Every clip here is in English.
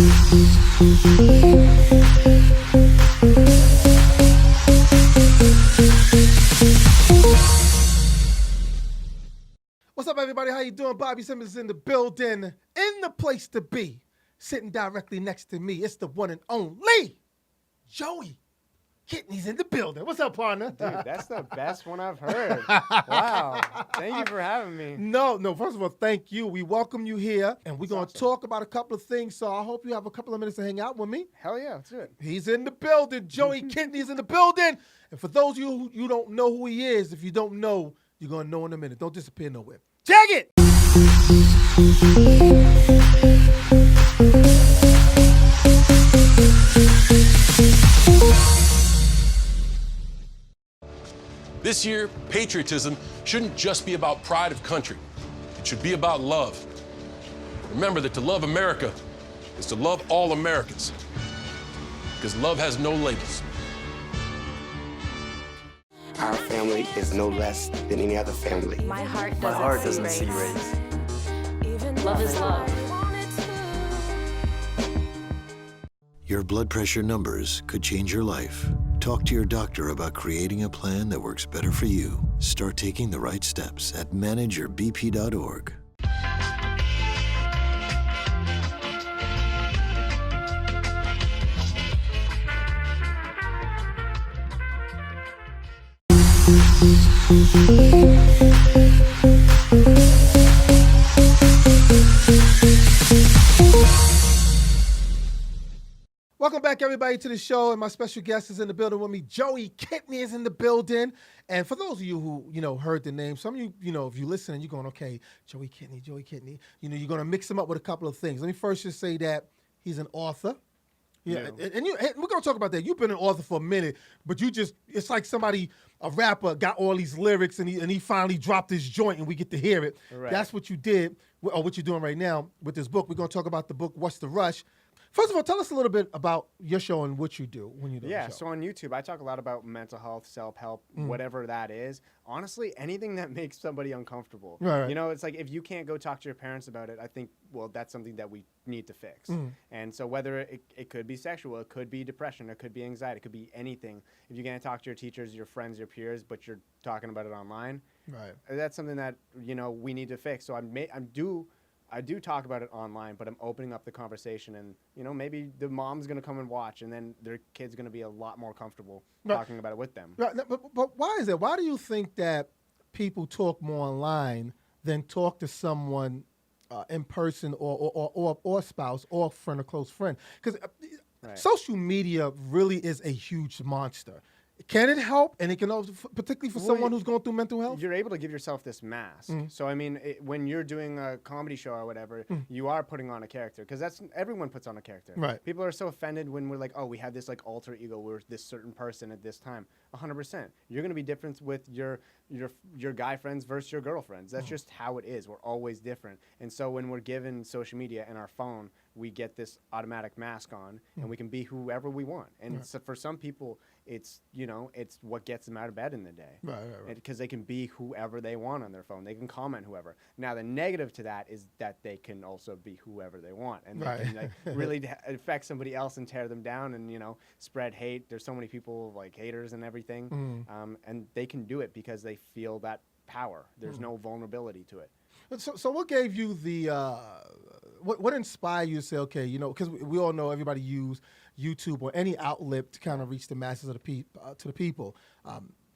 What's up, everybody? How you doing? Bobby Simmons is in the building, in the place to be, sitting directly next to me. It's the one and only Joey Kidney's in the building. What's up, partner? Dude, that's the best one I've heard. Wow. Thank you for having me. No, first of all, thank you. We welcome you here, and we're going to talk about a couple of things, so I hope you have a couple of minutes to hang out with me. Hell yeah, let's do it. He's in the building. Joey Kidney's in the building. And for those of you who don't know who he is, if you don't know, you're going to know in a minute. Don't disappear nowhere. Tag it! This year, patriotism shouldn't just be about pride of country. It should be about love. Remember that to love America is to love all Americans, because love has no labels. Our family is no less than any other family. My heart doesn't see race. Love is love. Your blood pressure numbers could change your life. Talk to your doctor about creating a plan that works better for you. Start taking the right steps at manageyourbp.org. Welcome back, everybody, to the show, and my special guest is in the building with me. Joey Kidney is in the building, and for those of you who heard the name, some of you if you listen and you're going, okay, Joey Kidney, you're going to mix him up with a couple of things. Let me first just say that he's an author. Yeah, and we're going to talk about that. You've been an author for a minute, but it's like a rapper got all these lyrics and he finally dropped his joint and we get to hear it. Right. That's what you did, or what you're doing right now with this book. We're going to talk about the book, What's the Rush? First of all, tell us a little bit about your show and what you do when you do the show. So on YouTube, I talk a lot about mental health, self-help, whatever that is. Honestly, anything that makes somebody uncomfortable. Right. You know, it's like if you can't go talk to your parents about it, I think, well, that's something that we need to fix. And so whether it could be sexual, it could be depression, it could be anxiety, it could be anything. If you can't talk to your teachers, your friends, your peers, but you're talking about it online, right, that's something that, we need to fix. So I do talk about it online, but I'm opening up the conversation, and maybe the mom's gonna come and watch, and then their kid's gonna be a lot more comfortable talking about it with them. Right, but why is that? Why do you think that people talk more online than talk to someone in person, or a spouse, or a friend, or close friend? Because social media really is a huge monster. Can it help? And it can also, particularly for someone who's going through mental health? You're able to give yourself this mask. So, I mean, when you're doing a comedy show or whatever, you are putting on a character. Because everyone puts on a character. Right. People are so offended when we're like, oh, we have this like alter ego. We're this certain person at this time. 100%. You're going to be different with your guy friends versus your girlfriends. That's just how it is. We're always different. And so when we're given social media and our phone, we get this automatic mask on, and we can be whoever we want. And so for some people, it's what gets them out of bed in the day. Right. Because they can be whoever they want on their phone. They can comment whoever. Now, the negative to that is that they can also be whoever they want. And they can really affect somebody else and tear them down and, spread hate. There's so many people like haters and everything. And they can do it because they feel that power. There's no vulnerability to it. So what gave you what inspired you to say, okay, because we all know everybody use YouTube or any outlet to kind of reach the masses of to the people.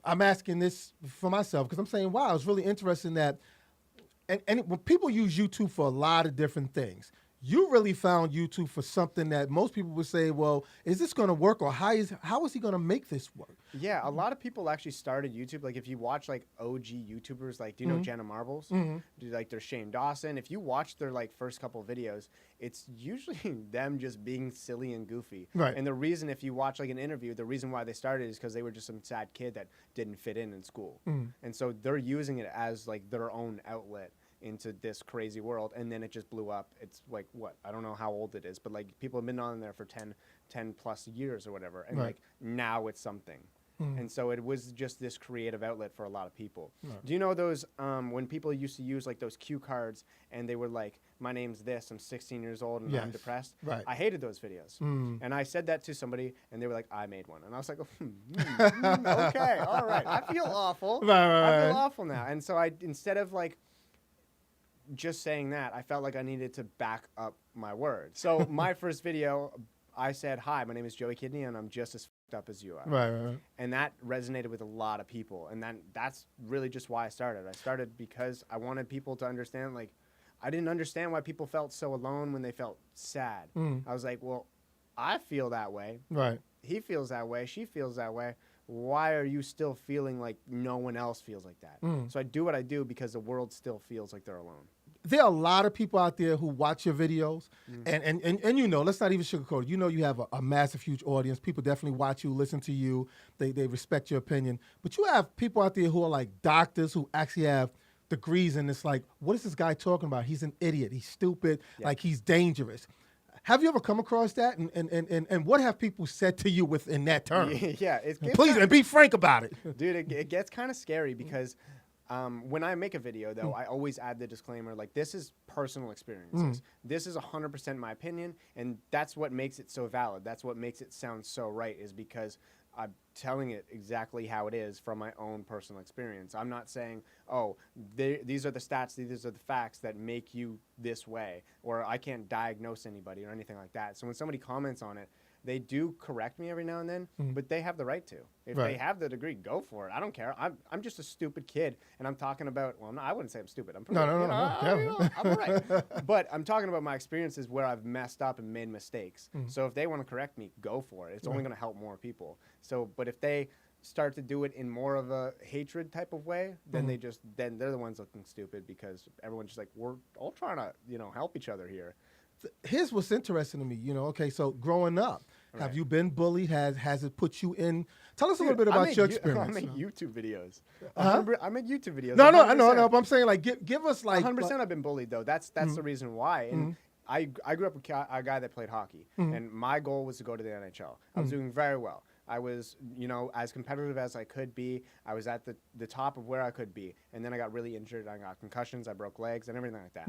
I'm asking this for myself because I'm saying, wow, it's really interesting that, and when people use YouTube for a lot of different things, you really found YouTube for something that most people would say, well, is this going to work, or how is he going to make this work? Yeah, a lot of people actually started YouTube. Like if you watch like OG YouTubers, like do you know Jenna Marbles? Like there's Shane Dawson. If you watch their like first couple videos, it's usually them just being silly and goofy. Right. And the reason, if you watch like an interview, the reason why they started is because they were just some sad kid that didn't fit in school. And so they're using it as like their own outlet into this crazy world, and then it just blew up. It's like, what, I don't know how old it is, but like people have been on there for 10 plus years or whatever, and like now it's something. And so it was just this creative outlet for a lot of people. Do you know those when people used to use like those cue cards, and they would like my name's this, I'm 16 years old and Yes. I'm depressed. Right. I hated those videos. And I said that to somebody and they were like, I made one. And I was like, okay, all right. I feel awful. I feel awful now. And so instead of like just saying that, I felt like I needed to back up my words. So my first video, I said, hi, my name is Joeykidney and I'm just as fucked up as you are. Right. And that resonated with a lot of people. And that's really just why I started. I started because I wanted people to understand, like, I didn't understand why people felt so alone when they felt sad. I was like, well, I feel that way. Right. He feels that way. She feels that way. Why are you still feeling like no one else feels like that? So I do what I do because the world still feels like they're alone. There are a lot of people out there who watch your videos, and you know, let's not even sugarcoat it. You know, you have a massive, huge audience. People definitely watch you, listen to you. They respect your opinion. But you have people out there who are like doctors who actually have degrees, and it's like, what is this guy talking about? He's an idiot. He's stupid. Like, he's dangerous. Have you ever come across that? And what have people said to you within that term? Yeah. Please, and be frank about it. Dude, it gets kind of scary because when I make a video, though, I always add the disclaimer, like, this is personal experiences. This is 100% my opinion, and that's what makes it so valid. That's what makes it sound so right, is because I'm telling it exactly how it is from my own personal experience. I'm not saying, oh, these are the stats, these are the facts that make you this way, or I can't diagnose anybody or anything like that. So when somebody comments on it, they do correct me every now and then, but they have the right to. If they have the degree, go for it. I don't care. I'm just a stupid kid, and I'm talking about, well, no, I wouldn't say I'm stupid. I'm I'm all right. But I'm talking about my experiences where I've messed up and made mistakes. So if they want to correct me, go for it. It's only going to help more people. So, but if they start to do it in more of a hatred type of way, then then they're the ones looking stupid, because everyone's just like, we're all trying to, help each other here. Here's what's interesting to me, okay, so growing up, have you been bullied? Has it put you in? Tell us a little bit about your experience. I make YouTube videos. I make YouTube videos. No, but I'm saying, like, give us, like... 100% I've been bullied, though. That's the reason why. And I grew up with a guy that played hockey, and my goal was to go to the NHL. I was doing very well. I was, as competitive as I could be. I was at the top of where I could be. And then I got really injured. I got concussions. I broke legs and everything like that.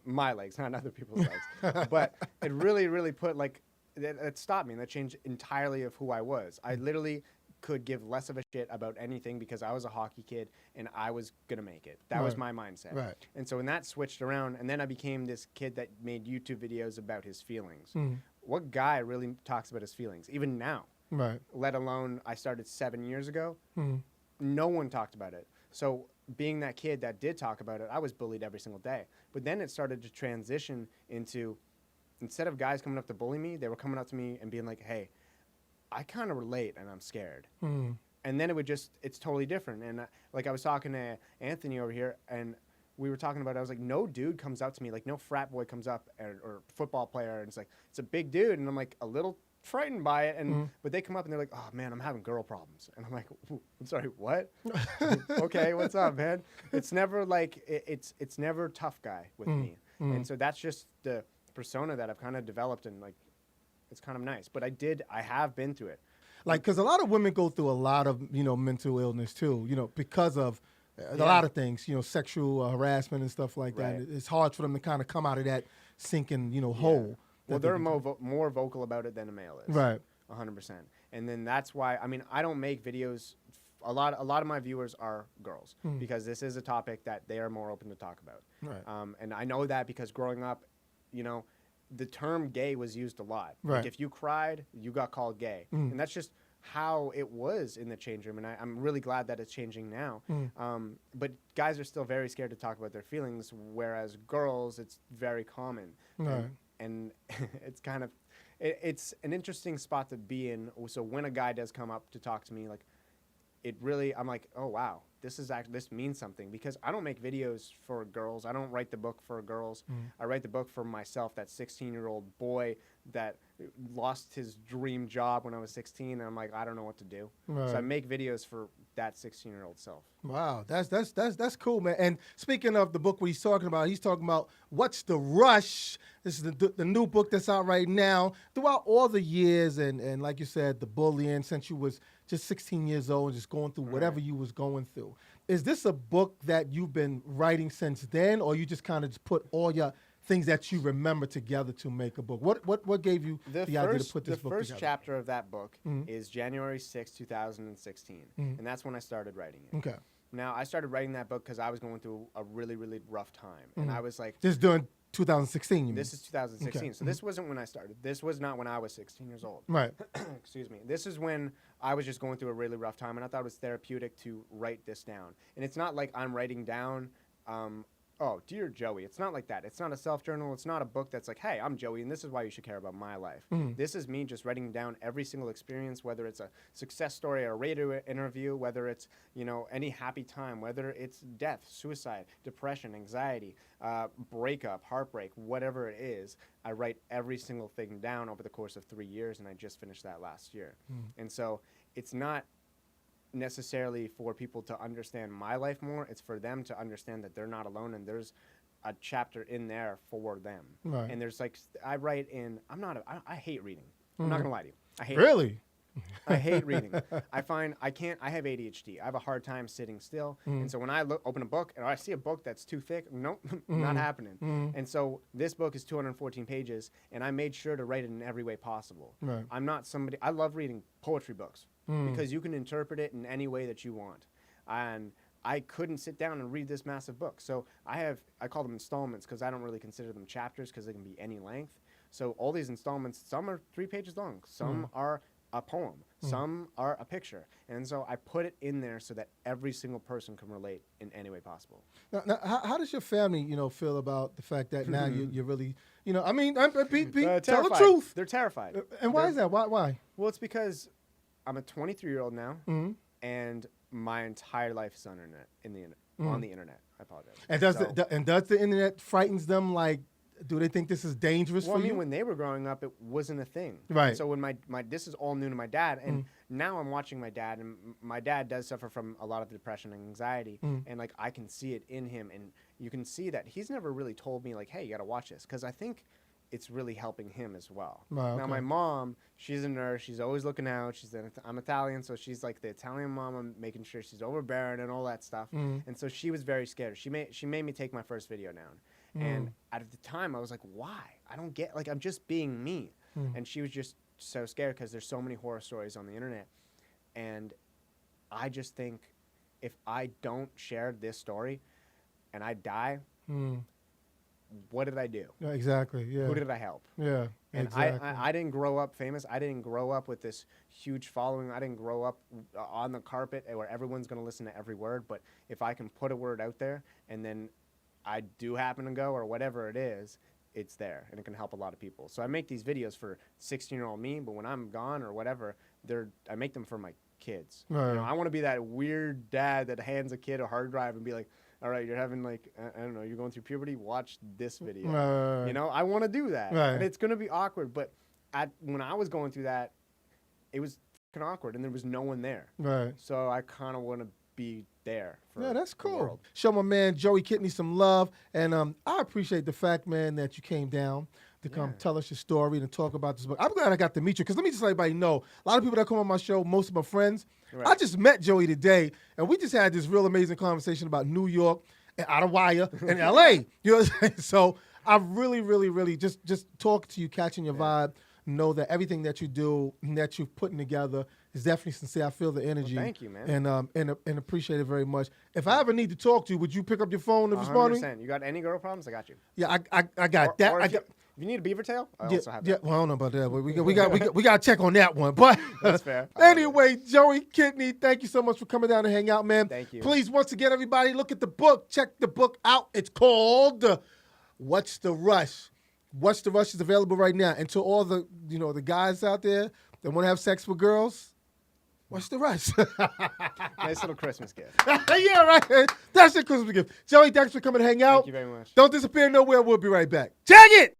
My legs, not other people's legs. But it really, really put, like, it stopped me. And that changed entirely of who I was. I literally could give less of a shit about anything because I was a hockey kid and I was going to make it. That was my mindset. Right. And so when that switched around, and then I became this kid that made YouTube videos about his feelings. What guy really talks about his feelings, even now? Right. Let alone I started 7 years ago. No one talked about it. So being that kid that did talk about it, I was bullied every single day. But then it started to transition into, instead of guys coming up to bully me, they were coming up to me and being like, hey, I kind of relate and I'm scared. And then it's totally different. And like I was talking to Anthony over here, and we were talking about it. I was like, no dude comes up to me, like no frat boy comes up, or football player, and it's like, it's a big dude. And I'm like, a little frightened by it, and but they come up and they're like, oh man, I'm having girl problems, and I'm like, I'm sorry, what? Okay, what's up, man? It's never like it's never tough guy with me, and so that's just the persona that I've kind of developed, and like it's kind of nice. But I have been through it, like, because a lot of women go through a lot of mental illness too, because of a lot of things, sexual harassment and stuff like that. It's hard for them to kind of come out of that sinking hole. Well, they're more vocal about it than a male is. Right. 100%. And then that's why, I mean, I don't make videos. A lot of my viewers are girls because this is a topic that they are more open to talk about. Right. And I know that because growing up, the term gay was used a lot. Right. Like if you cried, you got called gay. And that's just how it was in the change room. And I'm really glad that it's changing now. But guys are still very scared to talk about their feelings, whereas girls, it's very common. Right. And it's kind of, it's an interesting spot to be in. So when a guy does come up to talk to me, like, it really, I'm like, oh wow, this means something, because I don't make videos for girls. I don't write the book for girls. I write the book for myself, that 16-year-old boy that lost his dream job when I was 16, and I'm like, I don't know what to do. Right. So I make videos for that 16-year-old self. Wow, that's cool, man. And speaking of the book, what he's talking about What's the Rush? This is the new book that's out right now. Throughout all the years, and like you said, the bullying since you was just 16 years old and just going through whatever you was going through. Is this a book that you've been writing since then, or you just kind of just put all your things that you remember together to make a book. What gave you the idea to put this book together? The first chapter of that book is January 6, 2016, and that's when I started writing it. Okay. Now, I started writing that book because I was going through a really, really rough time, and I was like... This during 2016, you mean? This is 2016, Okay. so this wasn't when I started. This was not when I was 16 years old. Right. Excuse me. This is when I was just going through a really rough time, and I thought it was therapeutic to write this down. And it's not like I'm writing down... oh, dear Joey. It's not like that. It's not a self-journal. It's not a book that's like, hey, I'm Joey, and this is why you should care about my life. This is me just writing down every single experience, whether it's a success story or a radio interview, whether it's, any happy time, whether it's death, suicide, depression, anxiety, breakup, heartbreak, whatever it is. I write every single thing down over the course of 3 years, and I just finished that last year. And so it's not necessarily for people to understand my life more. It's for them to understand that they're not alone, and there's a chapter in there for them. Right. And there's like, I write in, I hate reading. I'm not gonna lie to you. I hate Really? I hate reading. I have ADHD. I have a hard time sitting still. And so when I open a book and I see a book that's too thick, nope, not happening. And so this book is 214 pages, and I made sure to write it in every way possible. Right. I'm not somebody, I love reading poetry books because you can interpret it in any way that you want. And I couldn't sit down and read this massive book. So I call them installments because I don't really consider them chapters because they can be any length. So all these installments, some are 3 pages long, some are a poem, some are a picture. And so I put it in there so that every single person can relate in any way possible. Now how does your family, feel about the fact that now you're really, tell the truth. They're terrified. And why is that? Why? Well, it's because I'm a 23-year-old now, and my entire life is on the internet. I apologize. And does the internet frightens them? Like, do they think this is dangerous for you? When they were growing up, it wasn't a thing. Right. So when this is all new to my dad, and now I'm watching my dad, and my dad does suffer from a lot of depression and anxiety, and like I can see it in him, and you can see that he's never really told me like, hey, you got to watch this, because I think it's really helping him as well. Wow, Now my mom, she's a nurse. She's always looking out. I'm Italian, so she's like the Italian mom. I'm making sure she's overbearing and all that stuff. And so she was very scared. She made me take my first video down. And at the time, I was like, why? I don't get, like, I'm just being me. And she was just so scared because there's so many horror stories on the internet. And I just think if I don't share this story and I die, what did I do? Yeah, exactly. Yeah. Who did I help? Yeah. And exactly. I didn't grow up famous. I didn't grow up with this huge following. I didn't grow up on the carpet where everyone's going to listen to every word. But if I can put a word out there and then I do happen to go or whatever it is, it's there and it can help a lot of people. So I make these videos for 16-year-old me, but when I'm gone or whatever, I make them for my kids. Right. I want to be that weird dad that hands a kid a hard drive and be like, all right, you're having like, I don't know, you're going through puberty, watch this video. Right. I want to do that. Right. And it's going to be awkward, but when I was going through that, it was fucking awkward and there was no one there. Right. So I kind of want to be there for that's the cool. world. Show my man Joey Kidney some love, and I appreciate the fact, man, that you came down to come tell us your story and talk about this book. I'm glad I got to meet you because let me just let everybody know, a lot of people that come on my show, most of my friends, Right. I just met Joey today, and we just had this real amazing conversation about New York and Ottawa and LA. You know what I'm saying? So I really, really, really just talk to you, catching your vibe, know that everything that you do and that you're putting together is definitely sincere. I feel the energy. Well, thank you, man. And appreciate it very much. If I ever need to talk to you, would you pick up your phone and respond to me? 100%. You got any girl problems? I got you. Yeah, I got that. Or I if got, if you need a beaver tail, I yeah, also have yeah. that. Well, I don't know about that, but we got to check on that one. But That's fair. Anyway, Joey Kidney, thank you so much for coming down and hang out, man. Thank you. Please, once again, everybody, look at the book. Check the book out. It's called What's the Rush? What's the Rush is available right now. And to all the the guys out there that want to have sex with girls, what's the rush? Nice little Christmas gift. Yeah, right. That's your Christmas gift. Joey, thanks for coming to hang out. Thank you very much. Don't disappear nowhere. We'll be right back. Check it!